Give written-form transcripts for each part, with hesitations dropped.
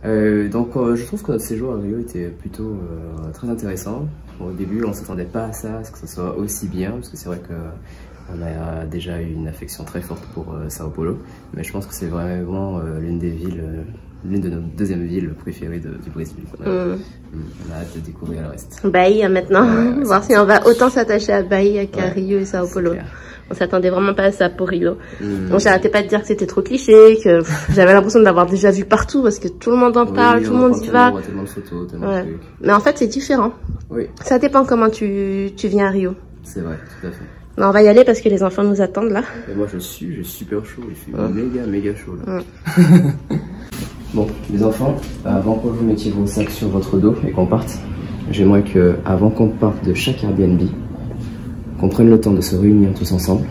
Je trouve que notre séjour à Rio était plutôt très intéressant. Bon, au début, on ne s'attendait pas à ça, à ce que ça soit aussi bien, parce que c'est vrai qu'on a déjà eu une affection très forte pour Sao Paulo, mais je pense que c'est vraiment l'une de nos deuxièmes villes préférées du Brésil. On a hâte de découvrir le reste. Bahia maintenant, voir si on va autant s'attacher à Bahia qu'à Rio et Sao Paulo. On s'attendait vraiment pas à ça pour Rio. Donc j'arrêtais pas de dire que c'était trop cliché, que j'avais l'impression de l'avoir déjà vu partout parce que tout le monde en parle, tout le monde y va. On voit tellement de photos, tellement de trucs. Mais en fait c'est différent. Oui. Ça dépend comment tu viens à Rio. C'est vrai, tout à fait. Non, on va y aller parce que les enfants nous attendent là. Et moi j'ai super chaud, il fait méga chaud là. Bon, les enfants, avant que vous mettiez vos sacs sur votre dos et qu'on parte, j'aimerais que, avant qu'on parte de chaque Airbnb, qu'on prenne le temps de se réunir tous ensemble.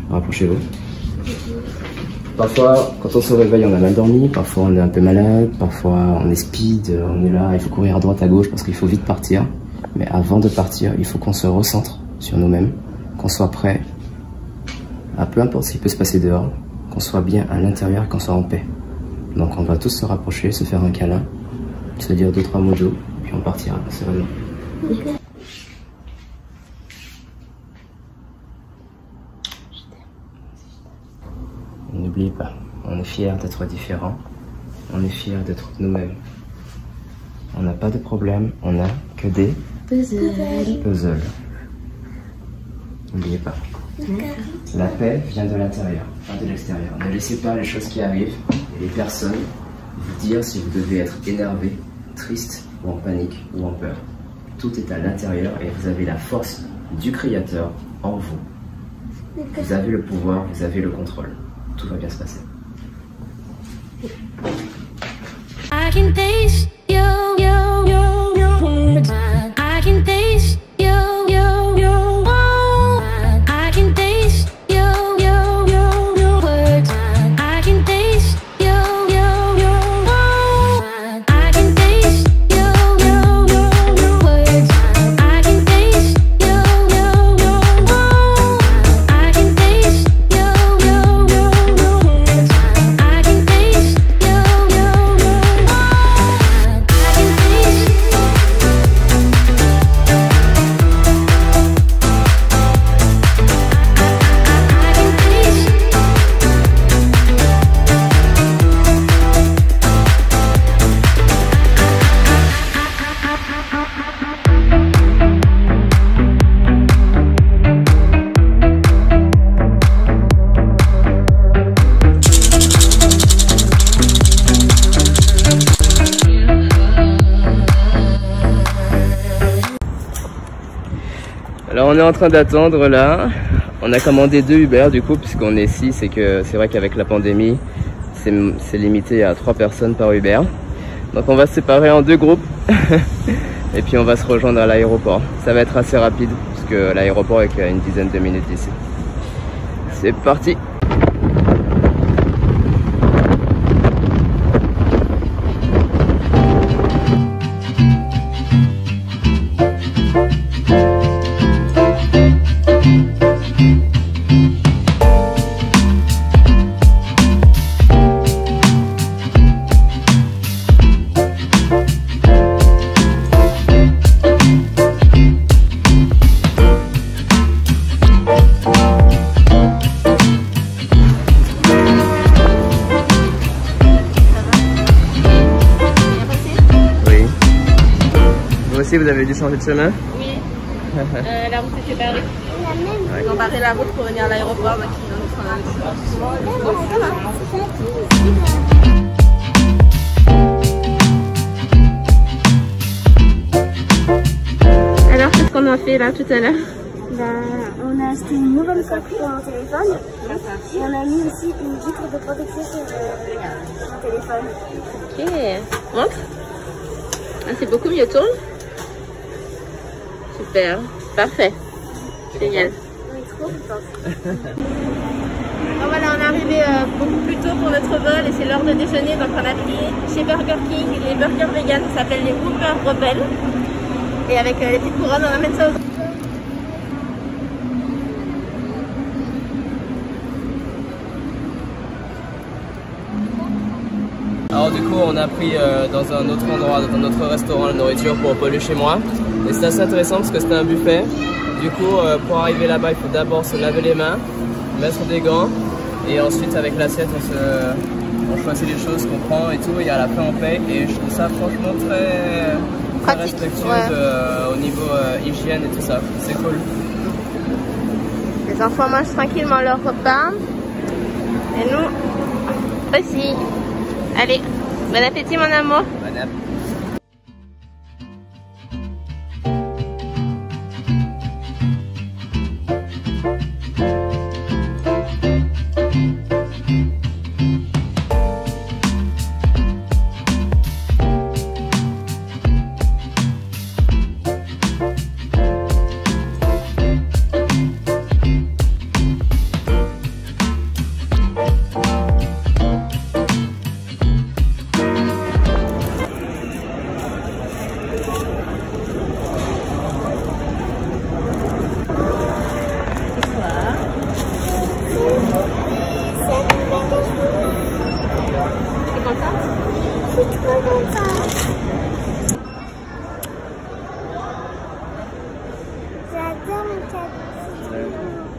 Rapprochez-vous. Parfois, quand on se réveille, on a mal dormi, parfois on est un peu malade, parfois on est speed, on est là, il faut courir à droite, à gauche parce qu'il faut vite partir. Mais avant de partir, il faut qu'on se recentre sur nous-mêmes, qu'on soit prêt à peu importe ce qui peut se passer dehors, qu'on soit bien à l'intérieur, qu'on soit en paix. Donc on va tous se rapprocher, se faire un câlin, se dire 2-3 mots doux, puis on partira sereinement. Okay. N'oubliez pas, on est fiers d'être différents, on est fiers d'être nous-mêmes. On n'a pas de problème, on n'a que des puzzles. N'oubliez pas. La paix vient de l'intérieur, pas de l'extérieur. Ne laissez pas les choses qui arrivent et les personnes vous dire si vous devez être énervé, triste ou en panique ou en peur. Tout est à l'intérieur et vous avez la force du Créateur en vous. Vous avez le pouvoir, vous avez le contrôle. Tout va bien se passer. I can taste you, I can taste you, I can taste your words. I can taste you, I can taste your words. I can taste I can taste Alors on est en train d'attendre là, on a commandé 2 Uber du coup puisqu'on est 6 et que c'est vrai qu'avec la pandémie c'est limité à 3 personnes par Uber. Donc on va se séparer en 2 groupes et puis on va se rejoindre à l'aéroport. Ça va être assez rapide puisque l'aéroport est qu'à une dizaine de minutes d'ici. C'est parti! Vous avez dû changer de chemin? Oui. La route est séparée. Ils ont barré la route pour venir à l'aéroport. Alors, qu'est-ce qu'on a fait là tout à l'heure? On a acheté une nouvelle coque pour mon téléphone. Et on a mis aussi une vitre de protection sur mon téléphone. Ok. Montre. Ah, c'est beaucoup mieux, tourne. Super, parfait, génial. Oui, trop content. Donc voilà, on est arrivé beaucoup plus tôt pour notre vol et c'est l'heure de déjeuner. Donc on a pris chez Burger King les burgers vegan, ça s'appelle les Whopper Rebelles. Et avec les petites couronnes, on amène ça au... Alors du coup on a pris dans un autre endroit, dans un autre restaurant la nourriture pour Paulu chez moi. Et c'était assez intéressant parce que c'était un buffet. Du coup pour arriver là-bas il faut d'abord se laver les mains, mettre des gants. Et ensuite avec l'assiette on choisit les choses qu'on prend et tout. Et à la fin on paye. Et je trouve ça franchement très respectueux au niveau hygiène et tout ça. C'est cool. Les enfants mangent tranquillement leur repas. Et nous aussi. Allez, bon appétit mon amour. Bon appétit.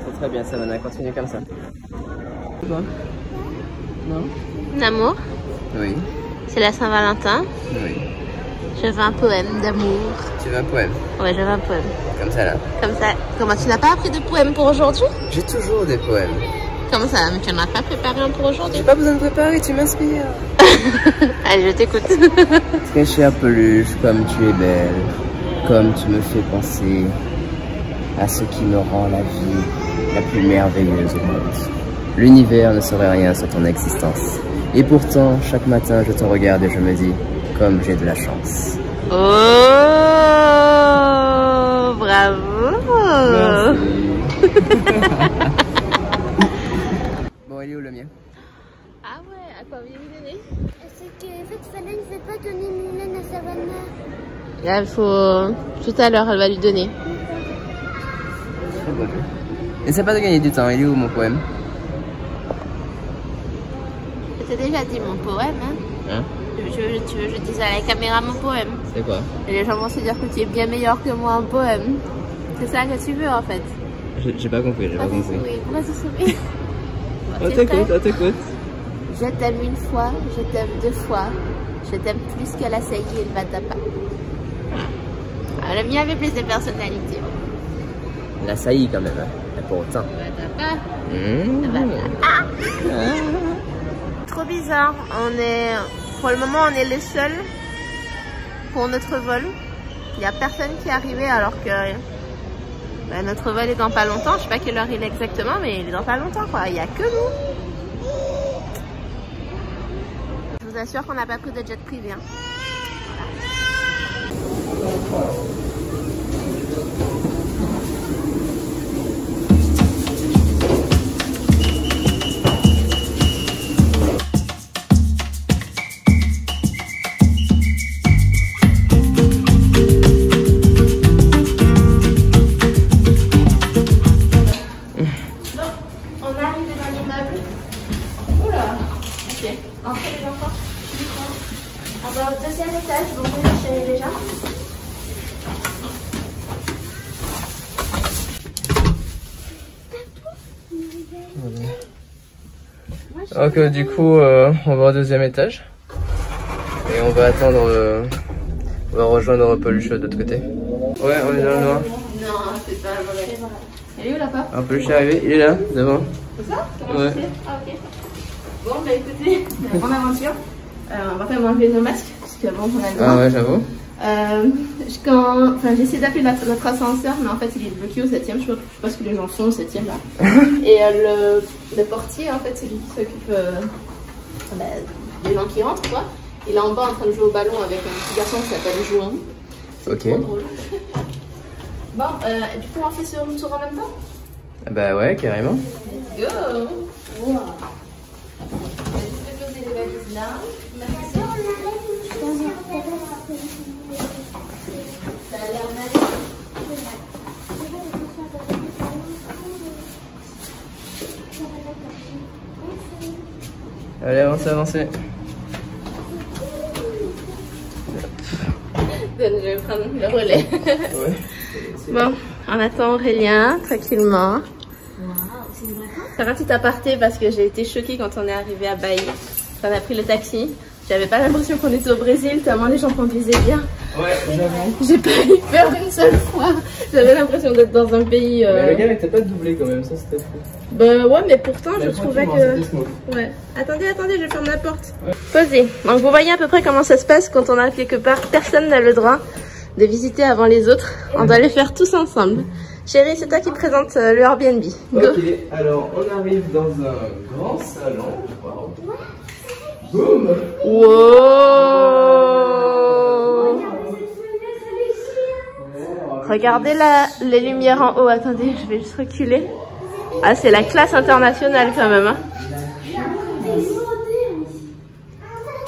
C'est très bien, Savannah, continue comme ça. Quoi? Non? L'amour? Oui. C'est la Saint-Valentin? Oui. Je veux un poème d'amour. Tu veux un poème? Ouais, je veux un poème. Comme ça là? Comme ça. Comment, tu n'as pas appris de poème pour aujourd'hui? J'ai toujours des poèmes. Comment ça? Mais tu n'en as pas préparé un pour aujourd'hui? J'ai pas besoin de préparer, tu m'inspires. Allez, je t'écoute. Très chère peluche, comme tu es belle, comme tu me fais penser à ce qui me rend la vie la plus merveilleuse au monde. L'univers ne serait rien sans ton existence. Et pourtant, chaque matin, je te regarde et je me dis, comme j'ai de la chance. Oh, bravo. Merci. Bon, il est où le mien? Ah ouais, à quoi vous donner? C'est que, en fait, Fallon ne veut pas donner une laine à Savannah. Là, il faut... Tout à l'heure, elle va lui donner. Essaie pas de gagner du temps, il est où mon poème? Je t'ai déjà dit mon poème, hein? Tu veux que je dise à la caméra mon poème? C'est quoi? Et les gens vont se dire que tu es bien meilleur que moi en poème. C'est ça que tu veux en fait? J'ai pas compris, j'ai pas compris. Pourquoi tu souris? On t'écoute, on t'écoute. Je t'aime une fois, je t'aime deux fois, je t'aime plus que la saillie et le vatapa. Le mien avait plus de personnalité. La saillie quand même, hein. Pour autant. Trop bizarre. Pour le moment, on est les seuls pour notre vol. Il n'y a personne qui est arrivé alors que notre vol est dans pas longtemps. Je sais pas quelle heure il est exactement, mais il est dans pas longtemps quoi. Il n'y a que nous. Je vous assure qu'on n'a pas pris de jet privé. Hein. Voilà. Deuxième étage, donc vous l'enchaînez déjà. Ok, du coup, on va au deuxième étage. Et on va attendre. On va rejoindre Peluche de l'autre côté. Ouais, on est dans le noir. Non, c'est pas vrai. Elle est où la part? Un Peluche est arrivé, il est là, devant. C'est ça? Ouais. Ah, ok. Bon, bah écoutez, grande aventure. On va quand même enlever nos masques, parce que bon, on a le droit. Ah ouais, j'avoue. J'ai essayé d'appeler notre ascenseur, mais en fait il est bloqué au 7ème, je sais pas ce que les gens font au 7ème là. Et le portier, en fait, c'est lui qui s'occupe des gens qui rentrent, quoi. Il est en bas en train de jouer au ballon avec un petit garçon qui s'appelle Jouan. Ok. Trop drôle. Bon, du coup on fait ce room tour en même temps? Bah ouais, carrément. Let's go! Wow. Je vais poser les valises là. Ça a l'air mal. Allez, avancez, avancez. Je vais prendre le relais. Ouais. Bon, on attend Aurélien, tranquillement. C'est un petit aparté parce que j'ai été choquée quand on est arrivé à Bahia. On a pris le taxi. J'avais pas l'impression qu'on était au Brésil, tellement les gens conduisaient bien. Ouais, j'avoue. J'ai pas eu peur une seule fois. J'avais l'impression d'être dans un pays... Mais le gars n'était pas doublé quand même, ça c'était fou. Bah ouais, mais pourtant je trouvais que... Smooth. Ouais. Attendez, je ferme la porte. Ouais. Posez. Donc vous voyez à peu près comment ça se passe quand on arrive quelque part. Personne n'a le droit de visiter avant les autres. On doit les faire tous ensemble. Chérie, c'est toi qui présente le Airbnb. Go. Ok, alors on arrive dans un grand salon. Wow. Boum. Wow. Regardez là, les lumières en haut. Attendez, je vais juste reculer. Ah, c'est la classe internationale quand même. Hein.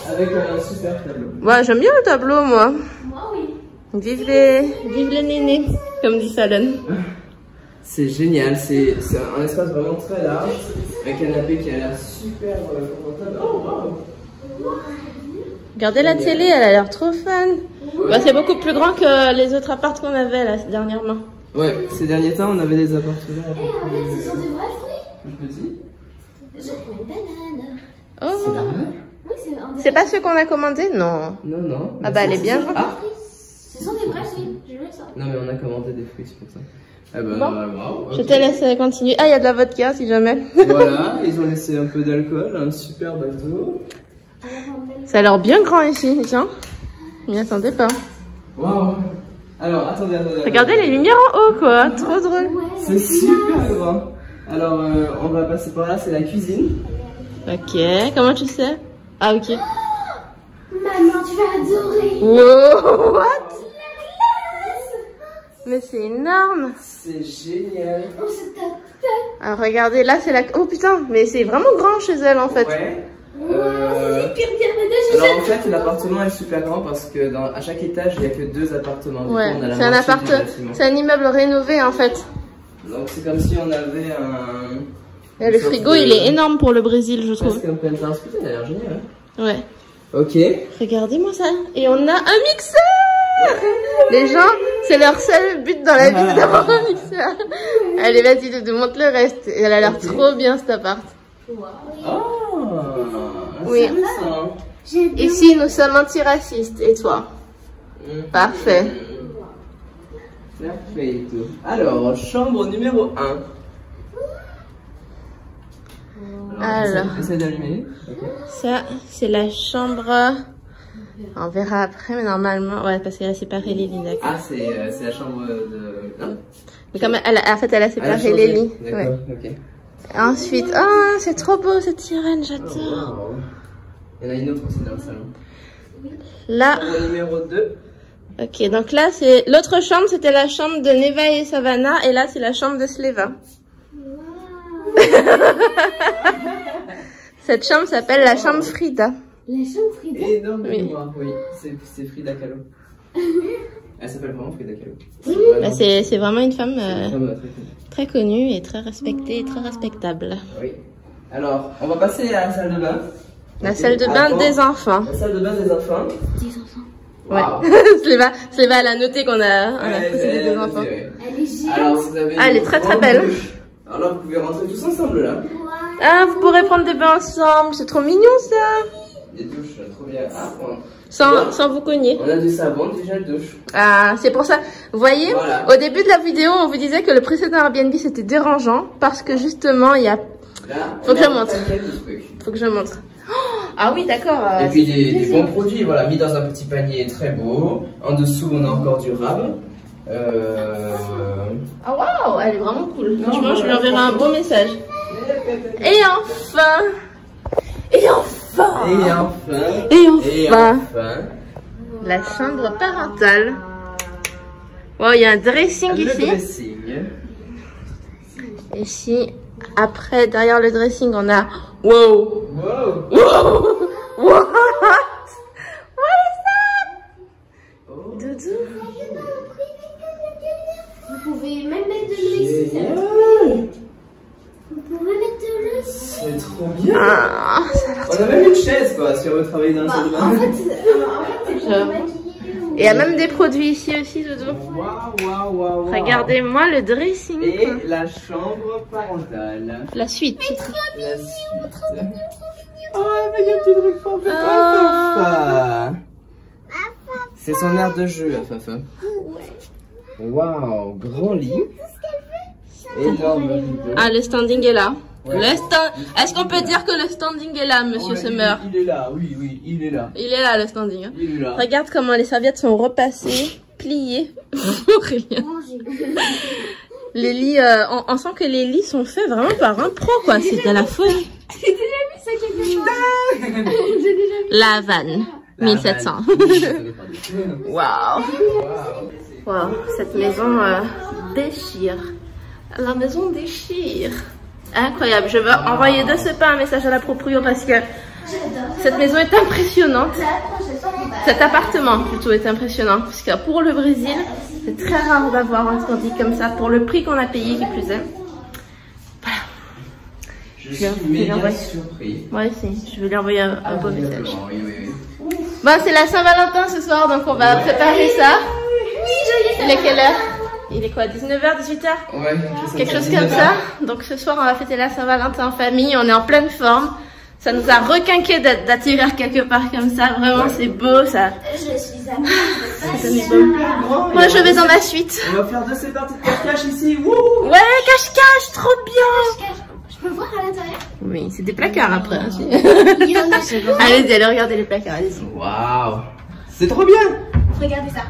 Avec un super tableau. Ouais, j'aime bien le tableau, moi. Vive les nénés, comme dit Salon. C'est génial, c'est un espace vraiment très large, un canapé qui a l'air super confortable. Oh, wow. Regardez la télé, elle a l'air trop fun. Bah, c'est beaucoup plus grand que les autres apparts qu'on avait là dernièrement. Ouais, ces derniers temps, on avait des appartements Ce sont des vrais fruits. plus petits. J'ai trouvé une banane. Oh. Oui, C'est pas ceux qu'on a commandés? Non. Non. Ah bah elle est bien. Ah. Ce sont des vrais fruits. Je veux ça. Non mais on a commandé des fruits, c'est pour ça. Ah bah, Bon. wow, okay. Je te laisse continuer. Ah, il y a de la vodka si jamais. Voilà, ils ont laissé un peu d'alcool, un super bateau. Ça a l'air bien grand ici, tiens. Je m'y attendais pas. Waouh. Alors, attendez. Regardez les lumières en haut, quoi. Trop drôle. C'est super grand. Alors, on va passer par là, c'est la cuisine. Ok, comment tu sais? Ah, ok. Maman, tu vas adorer. Wow, what? Mais c'est énorme. C'est génial. Oh, c'est top. Alors, regardez, là, c'est la... Oh, putain, mais c'est vraiment grand chez elle, en fait. Ouais. C'est Alors en fait l'appartement est super grand parce que à chaque étage il n'y a que 2 appartements. Ouais, c'est un appartement, c'est un immeuble rénové en fait. Donc c'est comme si on avait un... Et le frigo il est énorme pour le Brésil je trouve. Parce qu'un penthouse, putain, il a l'air génial. Hein. Ouais. Ok. Regardez-moi ça. Et on a un mixeur. Les gens, c'est leur seul but dans la vie c'est d'avoir un mixeur. Allez vas-y, te montre le reste. Elle a l'air trop bien cet appart. Wow. Oh, oui. Ici, nous sommes antiraciste. Et toi? Parfait. Parfait. Alors, chambre numéro 1. Alors, essaie d'allumer. Okay. Ça, c'est la chambre. On verra après, mais normalement, ouais, parce qu'elle a séparé les lits, d'accord. Ah, c'est la chambre de... Non. Mais comme elle a séparé les lits. D'accord, ouais. Ok. Ensuite, oh, c'est trop beau cette sirène, j'adore. Oh, wow. Il y en a une autre aussi dans le salon. Là. Chambre numéro 2. Ok, donc là, c'est l'autre chambre, c'était la chambre de Neva et Savannah, et là, c'est la chambre de Sleva. Wow. Cette chambre s'appelle la chambre Frida. La chambre Frida? Énormément, oui. C'est Frida Kahlo. Elle s'appelle vraiment Frida Kahlo. Bah, c'est vraiment une femme très connue et très respectée et très respectable. Oui. Alors, on va passer à la salle de bain. La salle de bain des enfants. La salle de bain des enfants. Des enfants. Ouais. Wow. Sleva, elle a noté qu'on a possédé des enfants. Elle est géante. Alors, vous avez elle est très belle. Alors là, vous pouvez rentrer tous ensemble là. Ah, vous pourrez prendre des bains ensemble. C'est trop mignon ça. Des douches, trop bien. Ah, bon. Sans vous cogner. On a du savon, du gel douche. Ah, c'est pour ça. Vous voyez, voilà. Au début de la vidéo, on vous disait que le précédent Airbnb c'était dérangeant parce que justement, il y a... Faut que je montre. Faut que je montre. Ah oui, d'accord. Et puis des bons produits, voilà, mis dans un petit panier très beau. En dessous, on a encore du rab. Ah waouh, elle est vraiment cool. Franchement, je lui enverrai un beau message. Et enfin, la chambre parentale. Wow, il y a un dressing ici. Dressing. Ici, après, derrière le dressing, on a... Wow. Wow. What? What is that? Oh. Doudou. Vous pouvez même mettre de l'eau ici. Vous pouvez mettre de l'eau ici. C'est trop bien. Ah, ça a l'air on a même une chaise quoi, si on veut travailler dans la salle de bain. Et il y a même des produits ici aussi, Doudou. Waouh. Regardez-moi le dressing. Et la chambre parentale. La suite. La suite. Oh, mais il y a un petit truc pour Fafa. C'est son aire de jeu, à Fafa. Waouh, grand lit. Énorme rideau. Ah, le standing est là. Ouais. Est-ce qu'on peut dire que le standing est là, monsieur Summer? Il est là, oui, il est là. Il est là, le standing. Hein. Il est là. Regarde comment les serviettes sont repassées, pliées. Les lits, on sent que les lits sont faits vraiment par un pro, quoi. C'était la folie. J'ai déjà vu ça quelque part. La vanne. 1700. Waouh. Waouh, cette maison déchire. La maison déchire. Incroyable. Je veux envoyer de ce pas un message à la proprio parce que cette maison est impressionnante. Cet appartement plutôt est impressionnant parce que pour le Brésil, c'est très rare d'avoir un standing comme ça pour le prix qu'on a payé qui plus est. Voilà. Je suis méga surpris. Moi aussi, je vais lui envoyer un beau message. Oui. Bon, c'est la Saint-Valentin ce soir, donc on va préparer ça. Il est quelle heure? Il est quoi, 19h, 18h? Ouais, quelque chose comme ça. Donc ce soir, on va fêter la Saint-Valentin en famille. On est en pleine forme. Ça nous a requinqué d'attirer quelque part comme ça. Vraiment, c'est beau ça. Je suis Moi, je vais dans ma suite. On va faire de ces parties de cache-cache ici. Wouh! Ouais, cache-cache, trop bien. Je peux voir à l'intérieur? Oui, c'est des placards après. Hein. Allez-y, allez regarder les placards. Allez-y. Waouh! C'est trop bien! Regardez ça.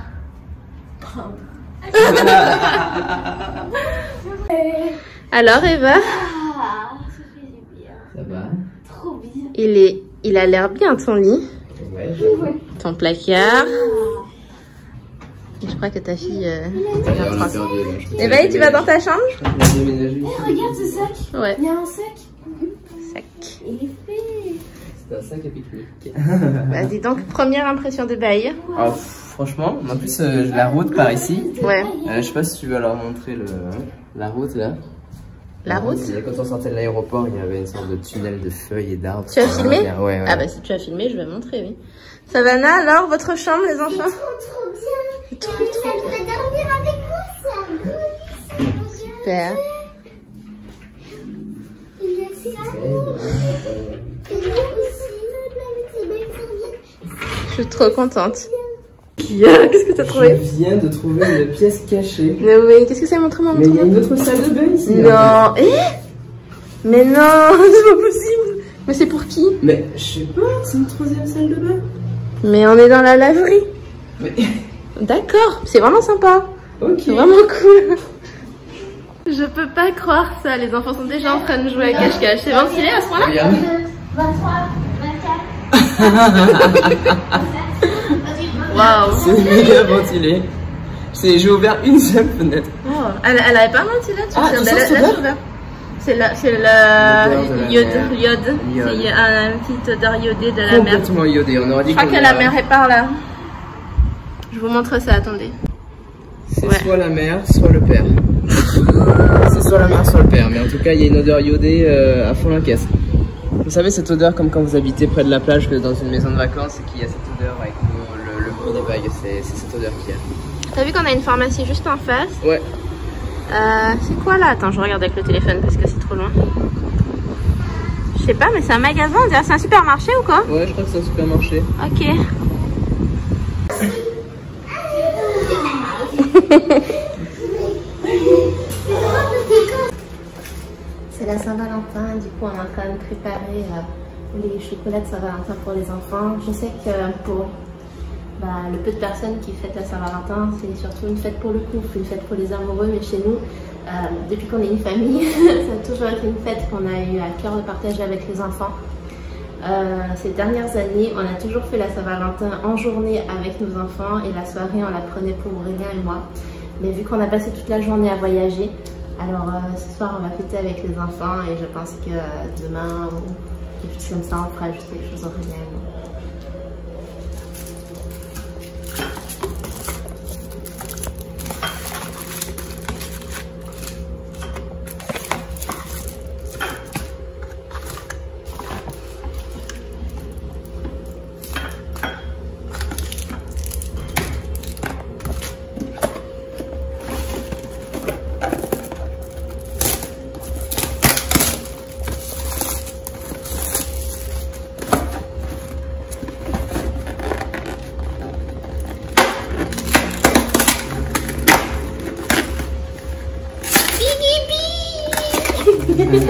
Alors Eva, Ça fait du bien. Ça va? Trop bien. il a l'air bien ton lit, Ouais, ton placard. Je crois que ta fille. Eva, tu vas dans ta chambre? Regarde ce sac. Ouais. Il y a un sac. Sac. Il est fait. C'est un sac à pique-nique. Vas-y donc, première impression de Bahia. Oh, franchement, en plus la route par ici. Ouais. Je sais pas si tu veux leur montrer la route là. La route? Quand on sortait de l'aéroport, il y avait une sorte de tunnel de feuilles et d'arbres. Tu as filmé? Ouais. Ah bah si tu as filmé, je vais montrer, oui. Savannah, alors, votre chambre, les enfants? Trop bien. Ça devrait dormir avec moi, ça. Super. Il y a ça. Il y a aussi avec ces belles serviettes. Je suis trop contente. Qu'est-ce que t'as trouvé? Je viens de trouver une pièce cachée. Mais oui, qu'est-ce que c'est? Montre-moi, Mais il y a une autre salle de bain ici. Non, mais non, c'est pas possible. Mais c'est pour qui? Mais je sais pas, c'est une troisième salle de bain. Mais on est dans la laverie. Mais... D'accord, c'est vraiment sympa. Ok. C'est vraiment cool. Je peux pas croire ça, les enfants sont déjà en train de jouer à cache-cache. C'est ventilé à ce point-là? Regarde. 23, 24. Waouh. C'est méga ventilé. J'ai ouvert une seule fenêtre. Oh, elle avait pas menti là-dessus. Ah, tu sens l'odeur? C'est le iode. Il y a une petite odeur iodée de la mer. Complètement iodé. On aurait dit Je crois que la mer est par là. Je vous montre ça, attendez. C'est soit la mère, soit le père. C'est soit la mère, soit le père. Mais en tout cas, il y a une odeur iodée à fond la caisse. Vous savez, cette odeur comme quand vous habitez près de la plage, que dans une maison de vacances, et qu'il y a cette odeur avec le bruit des vagues. C'est cette odeur qu'il y a. T'as vu qu'on a une pharmacie juste en face? Ouais. C'est quoi là? Attends, je regarde avec le téléphone parce que c'est trop loin. Je sais pas, mais c'est un magasin, on dirait c'est un supermarché ou quoi? Ouais, je crois que c'est un supermarché. Ok. C'est la Saint-Valentin, du coup on est en train de préparer les chocolats de Saint-Valentin pour les enfants. Je sais que pour le peu de personnes qui fêtent la Saint-Valentin, c'est surtout une fête pour le couple, une fête pour les amoureux, mais chez nous, depuis qu'on est une famille, ça a toujours été une fête qu'on a eu à cœur de partager avec les enfants. Ces dernières années, on a toujours fait la Saint-Valentin en journée avec nos enfants et la soirée, on la prenait pour Aurélien et moi. Mais vu qu'on a passé toute la journée à voyager, alors ce soir on va fêter avec les enfants et je pense que demain ou quelque chose comme ça, on fera juste quelque chose Aurélien et moi. Qu'est-ce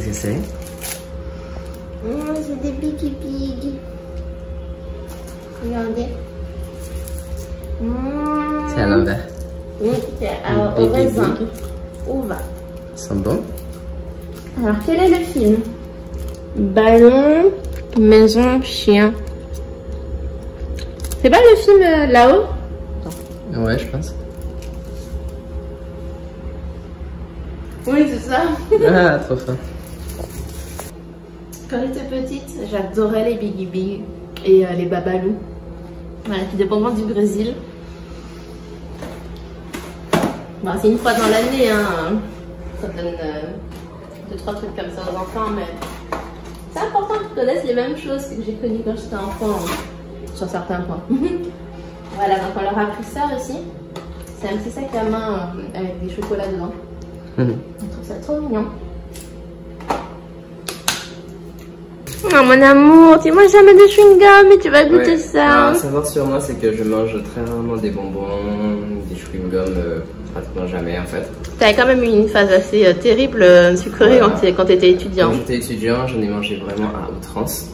que c'est? C'est des Biggie Big. Regardez. C'est à l'envers. Oui, c'est au raisin. Uva. Ils sont bons? Alors, quel est le film? Ballon, maison, chien. C'est pas le film là-haut? Ouais, je pense. Oui, c'est ça. Ah, trop fort. Quand j'étais petite, j'adorais les Biggie Big et les Babalou. Voilà, qui dépendent du Brésil. Bon, c'est une fois dans l'année, hein. Ça donne 2-3 trucs comme ça aux enfants, mais c'est important qu'ils connaissent les mêmes choses que j'ai connues quand j'étais enfant, sur certains points. Voilà, donc on leur a pris ça aussi. C'est un petit sac à main avec des chocolats dedans. On trouve ça trop mignon. Oh mon amour, tu manges jamais de chewing-gum et tu vas goûter ça. À savoir sur moi, c'est que je mange très rarement des bonbons, des chewing-gum, pratiquement jamais en fait. T'avais quand même eu une phase assez terrible sucrée quand t'étais étudiant. Quand j'étais étudiant, j'en ai mangé vraiment à outrance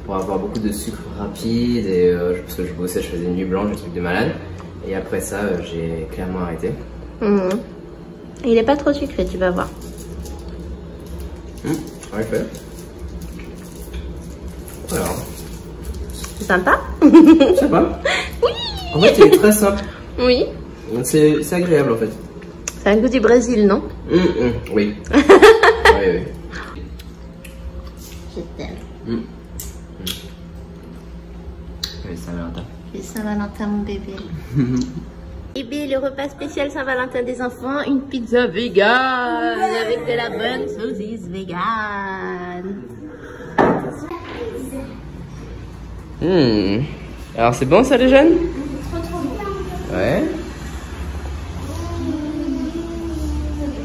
pour avoir beaucoup de sucre rapide et parce que je bossais, je faisais une nuit blanche, des trucs de malade. Et après ça, j'ai clairement arrêté. Il est pas trop sucré, tu vas voir. En effet. Alors. C'est sympa? Sympa. Oui. En fait, il est très simple. Oui. C'est agréable en fait. C'est un goût du Brésil, non? Oui. Oui. Je t'aime. Oui, Saint-Valentin. Et Saint-Valentin, mon bébé. Et bien, le repas spécial Saint-Valentin des enfants, une pizza vegan avec de la bonne saucisse vegan. Alors c'est bon ça les jeunes? Ouais.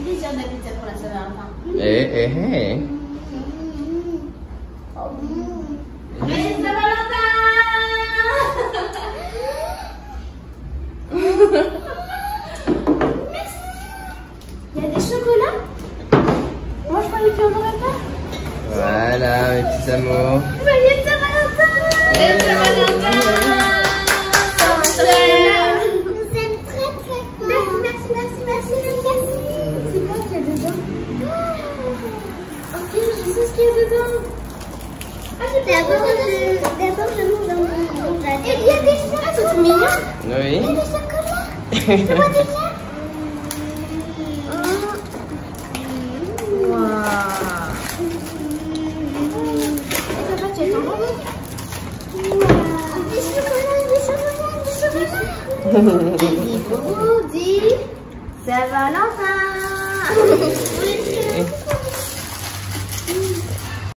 Plaisir d'habiter pour la Saint-Valentin. Mais Saint-Valentin! Il y a des chocolats? Moi je croyais qu'il n'y en aurait pas. Voilà mes petits amours. Joyeux Saint-Valentin! Joyeux Saint-Valentin! Je vous aime très très fort. Merci. C'est quoi qu'il y a dedans? Ok, je sais ce qu'il y a dedans. Ah, d'abord je mange dans mon plat. Il y a des chocolats. C'est mignon. Oui. Il y a des chocolats. Je vois des liens. Saint-Valentin.